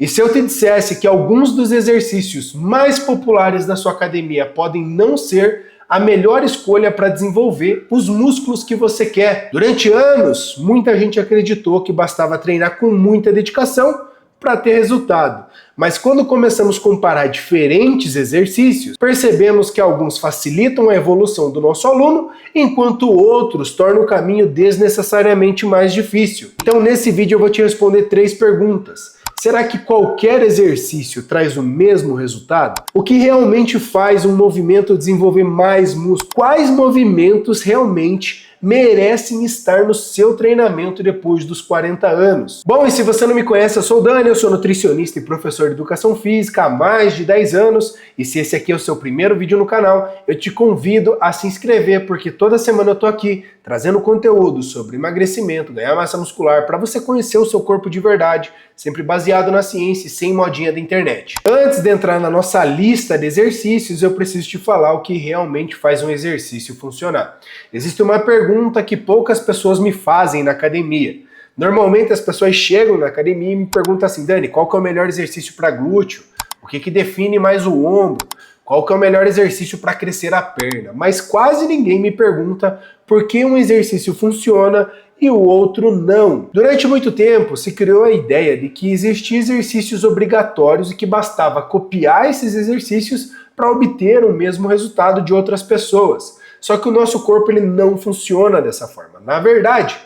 E se eu te dissesse que alguns dos exercícios mais populares da sua academia podem não ser a melhor escolha para desenvolver os músculos que você quer? Durante anos, muita gente acreditou que bastava treinar com muita dedicação para ter resultado. Mas quando começamos a comparar diferentes exercícios, percebemos que alguns facilitam a evolução do nosso aluno, enquanto outros tornam o caminho desnecessariamente mais difícil. Então nesse vídeo eu vou te responder 3 perguntas. Será que qualquer exercício traz o mesmo resultado? O que realmente faz um movimento desenvolver mais músculo? Quais movimentos realmente merecem estar no seu treinamento depois dos 40 anos? Bom, e se você não me conhece, eu sou o Dani, eu sou nutricionista e professor de educação física há mais de 10 anos, e se esse aqui é o seu primeiro vídeo no canal, eu te convido a se inscrever, porque toda semana eu tô aqui trazendo conteúdo sobre emagrecimento, ganhar massa muscular, para você conhecer o seu corpo de verdade, sempre baseado na ciência e sem modinha da internet. Antes de entrar na nossa lista de exercícios, eu preciso te falar o que realmente faz um exercício funcionar. Existe uma pergunta que poucas pessoas me fazem na academia. Normalmente as pessoas chegam na academia e me perguntam assim: Dani, qual que é o melhor exercício para glúteo? O que define mais o ombro? Qual que é o melhor exercício para crescer a perna? Mas quase ninguém me pergunta por que um exercício funciona e o outro não. Durante muito tempo se criou a ideia de que existiam exercícios obrigatórios e que bastava copiar esses exercícios para obter o mesmo resultado de outras pessoas. Só que o nosso corpo ele não funciona dessa forma. Na verdade,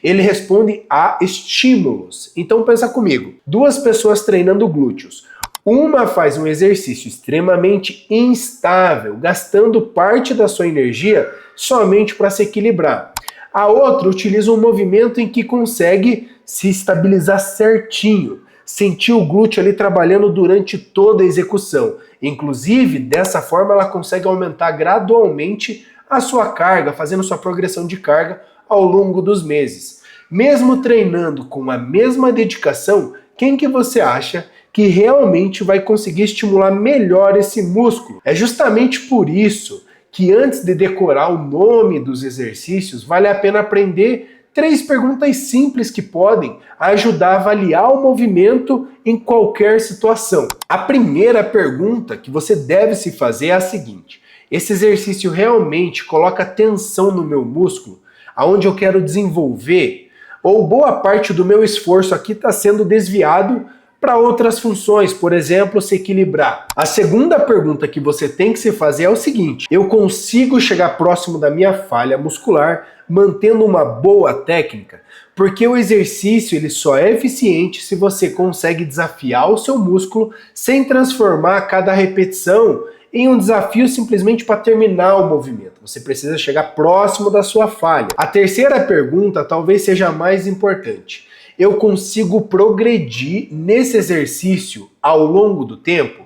ele responde a estímulos. Então pensa comigo, 2 pessoas treinando glúteos. Uma faz um exercício extremamente instável, gastando parte da sua energia somente para se equilibrar. A outra utiliza um movimento em que consegue se estabilizar certinho, sentir o glúteo ali trabalhando durante toda a execução. Inclusive, dessa forma ela consegue aumentar gradualmente a sua carga, fazendo sua progressão de carga ao longo dos meses. Mesmo treinando com a mesma dedicação, quem que você acha que realmente vai conseguir estimular melhor esse músculo? É justamente por isso que antes de decorar o nome dos exercícios, vale a pena aprender 3 perguntas simples que podem ajudar a avaliar o movimento em qualquer situação. A primeira pergunta que você deve se fazer é a seguinte: esse exercício realmente coloca tensão no meu músculo, aonde eu quero desenvolver? Ou boa parte do meu esforço aqui está sendo desviado para outras funções, por exemplo, se equilibrar? A segunda pergunta que você tem que se fazer é o seguinte: eu consigo chegar próximo da minha falha muscular mantendo uma boa técnica? Porque o exercício ele só é eficiente se você consegue desafiar o seu músculo sem transformar cada repetição em um desafio simplesmente para terminar o movimento. Você precisa chegar próximo da sua falha. A terceira pergunta talvez seja a mais importante: eu consigo progredir nesse exercício ao longo do tempo?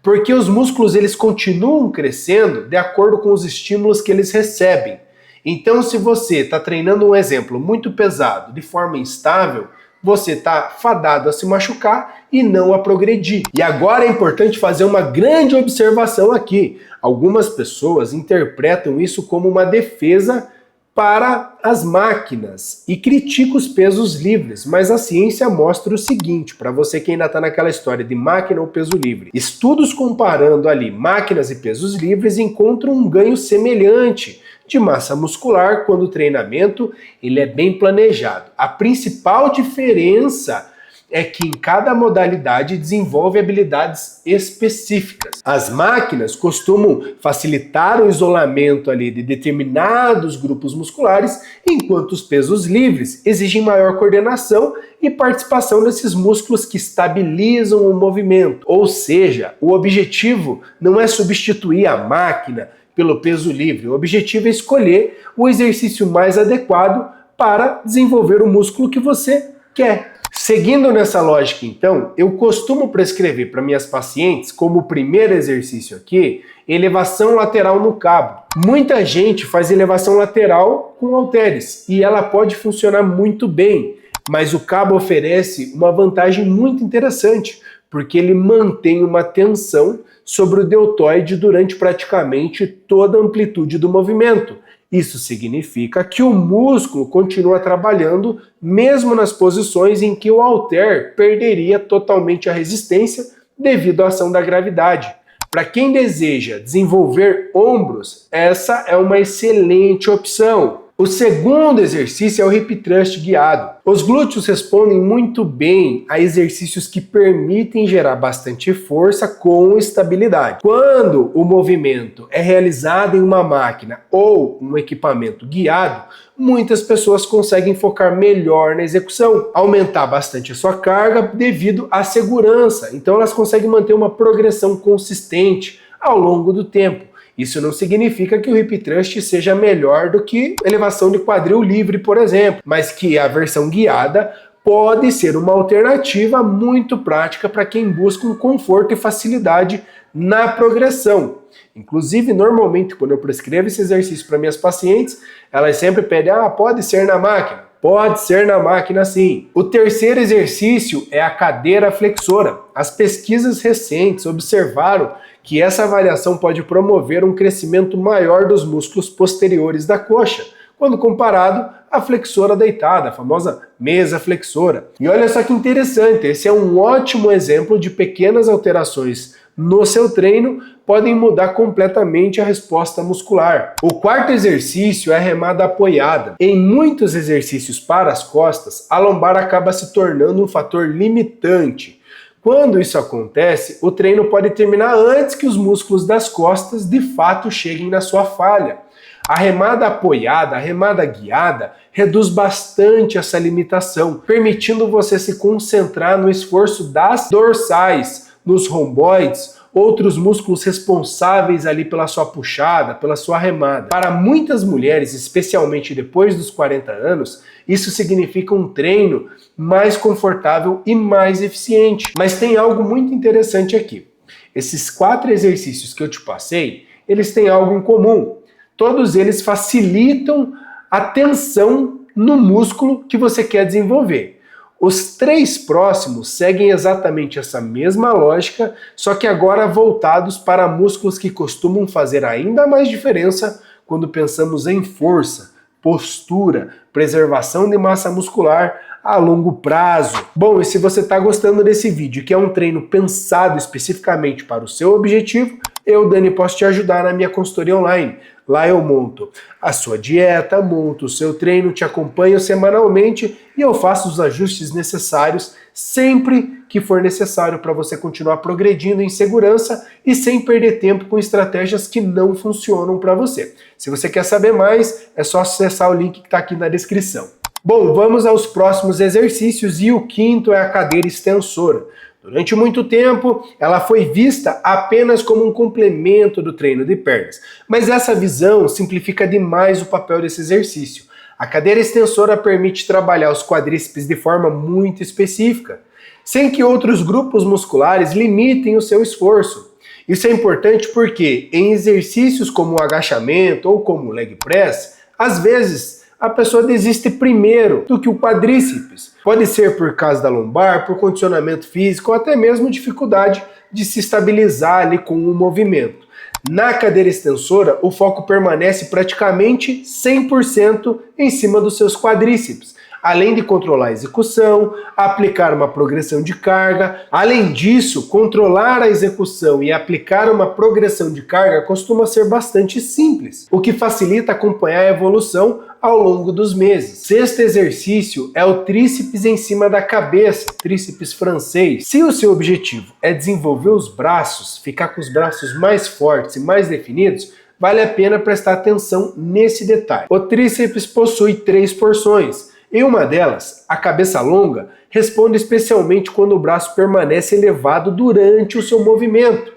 Porque os músculos eles continuam crescendo de acordo com os estímulos que eles recebem. Então, se você está treinando um exemplo muito pesado de forma instável, você está fadado a se machucar e não a progredir. E agora é importante fazer uma grande observação aqui. Algumas pessoas interpretam isso como uma defesa para as máquinas e critica os pesos livres, mas a ciência mostra o seguinte, para você que ainda está naquela história de máquina ou peso livre. Estudos comparando ali máquinas e pesos livres encontram um ganho semelhante de massa muscular quando o treinamento ele é bem planejado. A principal diferença é que em cada modalidade desenvolve habilidades específicas. As máquinas costumam facilitar o isolamento ali de determinados grupos musculares, enquanto os pesos livres exigem maior coordenação e participação desses músculos que estabilizam o movimento. Ou seja, o objetivo não é substituir a máquina pelo peso livre. O objetivo é escolher o exercício mais adequado para desenvolver o músculo que você quer. Seguindo nessa lógica, então, eu costumo prescrever para minhas pacientes, como primeiro exercício aqui, elevação lateral no cabo. Muita gente faz elevação lateral com halteres e ela pode funcionar muito bem, mas o cabo oferece uma vantagem muito interessante, porque ele mantém uma tensão sobre o deltoide durante praticamente toda a amplitude do movimento. Isso significa que o músculo continua trabalhando mesmo nas posições em que o halter perderia totalmente a resistência devido à ação da gravidade. Para quem deseja desenvolver ombros, essa é uma excelente opção. O segundo exercício é o hip thrust guiado. Os glúteos respondem muito bem a exercícios que permitem gerar bastante força com estabilidade. Quando o movimento é realizado em uma máquina ou um equipamento guiado, muitas pessoas conseguem focar melhor na execução, aumentar bastante a sua carga devido à segurança. Então elas conseguem manter uma progressão consistente ao longo do tempo. Isso não significa que o hip thrust seja melhor do que elevação de quadril livre, por exemplo, mas que a versão guiada pode ser uma alternativa muito prática para quem busca um conforto e facilidade na progressão. Inclusive, normalmente, quando eu prescrevo esse exercício para minhas pacientes, elas sempre pedem, pode ser na máquina. Pode ser na máquina sim. O terceiro exercício é a cadeira flexora. As pesquisas recentes observaram que essa variação pode promover um crescimento maior dos músculos posteriores da coxa, quando comparado à flexora deitada, a famosa mesa flexora. E olha só que interessante, esse é um ótimo exemplo de pequenas alterações no seu treino podem mudar completamente a resposta muscular. O quarto exercício é a remada apoiada. Em muitos exercícios para as costas, a lombar acaba se tornando um fator limitante. Quando isso acontece, o treino pode terminar antes que os músculos das costas de fato cheguem na sua falha. A remada apoiada, a remada guiada, reduz bastante essa limitação, permitindo você se concentrar no esforço das dorsais, nos romboides, outros músculos responsáveis ali pela sua puxada, pela sua remada. Para muitas mulheres, especialmente depois dos 40 anos, isso significa um treino mais confortável e mais eficiente. Mas tem algo muito interessante aqui. Esses 4 exercícios que eu te passei, eles têm algo em comum. Todos eles facilitam a tensão no músculo que você quer desenvolver. Os 3 próximos seguem exatamente essa mesma lógica, só que agora voltados para músculos que costumam fazer ainda mais diferença quando pensamos em força, postura, preservação de massa muscular a longo prazo. Bom, e se você está gostando desse vídeo, que é um treino pensado especificamente para o seu objetivo, eu, Dani, posso te ajudar na minha consultoria online. Lá eu monto a sua dieta, monto o seu treino, te acompanho semanalmente e eu faço os ajustes necessários sempre que for necessário para você continuar progredindo em segurança e sem perder tempo com estratégias que não funcionam para você. Se você quer saber mais, é só acessar o link que está aqui na descrição. Bom, vamos aos próximos exercícios e o quinto é a cadeira extensora. Durante muito tempo, ela foi vista apenas como um complemento do treino de pernas, mas essa visão simplifica demais o papel desse exercício. A cadeira extensora permite trabalhar os quadríceps de forma muito específica, sem que outros grupos musculares limitem o seu esforço. Isso é importante porque em exercícios como o agachamento ou como o leg press, às vezes a pessoa desiste primeiro do que o quadríceps. Pode ser por causa da lombar, por condicionamento físico ou até mesmo dificuldade de se estabilizar ali com o movimento. Na cadeira extensora, o foco permanece praticamente 100% em cima dos seus quadríceps, além de controlar a execução, aplicar uma progressão de carga. Além disso, controlar a execução e aplicar uma progressão de carga costuma ser bastante simples, o que facilita acompanhar a evolução ao longo dos meses. Sexto exercício é o tríceps em cima da cabeça, tríceps francês. Se o seu objetivo é desenvolver os braços, ficar com os braços mais fortes e mais definidos, vale a pena prestar atenção nesse detalhe. O tríceps possui 3 porções. Em uma delas, a cabeça longa responde especialmente quando o braço permanece elevado durante o seu movimento.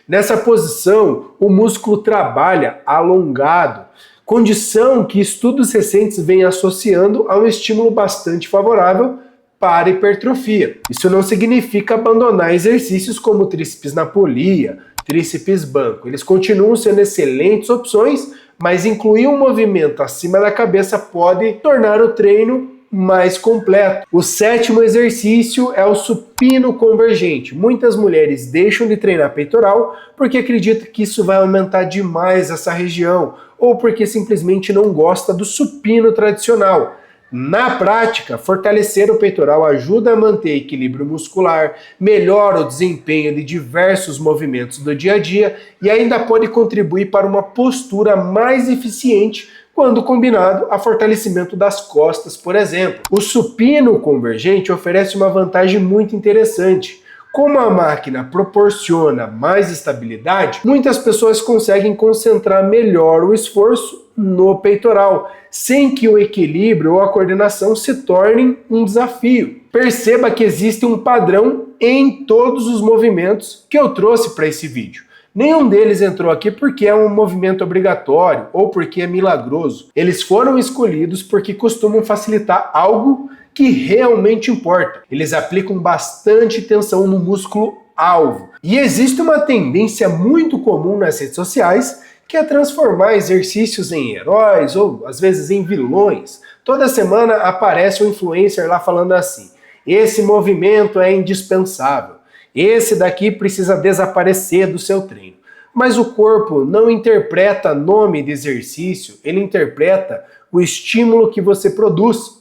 Nessa posição, o músculo trabalha alongado, condição que estudos recentes vêm associando a um estímulo bastante favorável para a hipertrofia. Isso não significa abandonar exercícios como tríceps na polia, tríceps banco. Eles continuam sendo excelentes opções, mas incluir um movimento acima da cabeça pode tornar o treino mais completo. O sétimo exercício é o supino convergente. Muitas mulheres deixam de treinar peitoral porque acreditam que isso vai aumentar demais essa região ou porque simplesmente não gosta do supino tradicional. Na prática, fortalecer o peitoral ajuda a manter equilíbrio muscular, melhora o desempenho de diversos movimentos do dia a dia e ainda pode contribuir para uma postura mais eficiente quando combinado a fortalecimento das costas, por exemplo. O supino convergente oferece uma vantagem muito interessante. Como a máquina proporciona mais estabilidade, muitas pessoas conseguem concentrar melhor o esforço no peitoral, sem que o equilíbrio ou a coordenação se tornem um desafio. Perceba que existe um padrão em todos os movimentos que eu trouxe para esse vídeo. Nenhum deles entrou aqui porque é um movimento obrigatório ou porque é milagroso. Eles foram escolhidos porque costumam facilitar algo que realmente importa. Eles aplicam bastante tensão no músculo alvo. E existe uma tendência muito comum nas redes sociais que é transformar exercícios em heróis ou às vezes em vilões. Toda semana aparece um influencer lá falando assim: esse movimento é indispensável, esse daqui precisa desaparecer do seu treino. Mas o corpo não interpreta nome de exercício, ele interpreta o estímulo que você produz.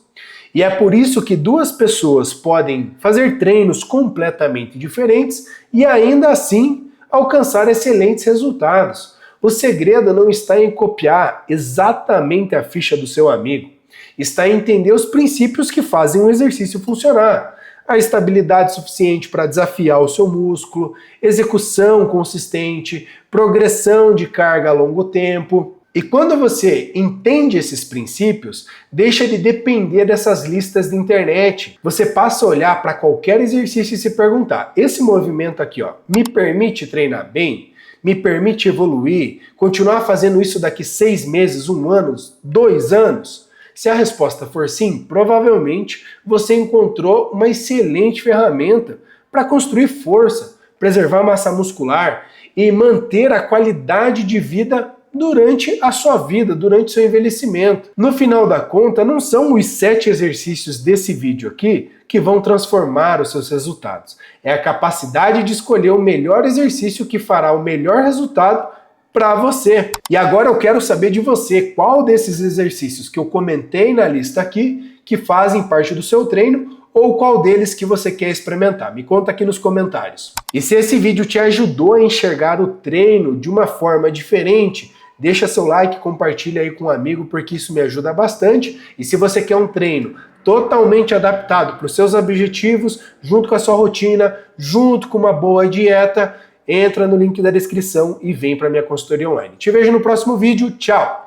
E é por isso que duas pessoas podem fazer treinos completamente diferentes e ainda assim alcançar excelentes resultados. O segredo não está em copiar exatamente a ficha do seu amigo, está em entender os princípios que fazem o exercício funcionar. A estabilidade suficiente para desafiar o seu músculo, execução consistente, progressão de carga a longo tempo. E quando você entende esses princípios, deixa de depender dessas listas de internet. Você passa a olhar para qualquer exercício e se perguntar: esse movimento aqui, me permite treinar bem? Me permite evoluir? Continuar fazendo isso daqui 6 meses, 1 ano, 2 anos? Se a resposta for sim, provavelmente você encontrou uma excelente ferramenta para construir força, preservar massa muscular e manter a qualidade de vida durante a sua vida, durante o seu envelhecimento. No final da conta, não são os 7 exercícios desse vídeo aqui que vão transformar os seus resultados. É a capacidade de escolher o melhor exercício que fará o melhor resultado para você. E agora eu quero saber de você, qual desses exercícios que eu comentei na lista aqui, que fazem parte do seu treino, ou qual deles que você quer experimentar? Me conta aqui nos comentários. E se esse vídeo te ajudou a enxergar o treino de uma forma diferente, deixa seu like, compartilha aí com um amigo, porque isso me ajuda bastante. E se você quer um treino totalmente adaptado para os seus objetivos, junto com a sua rotina, junto com uma boa dieta, entra no link da descrição e vem para minha consultoria online. Te vejo no próximo vídeo. Tchau!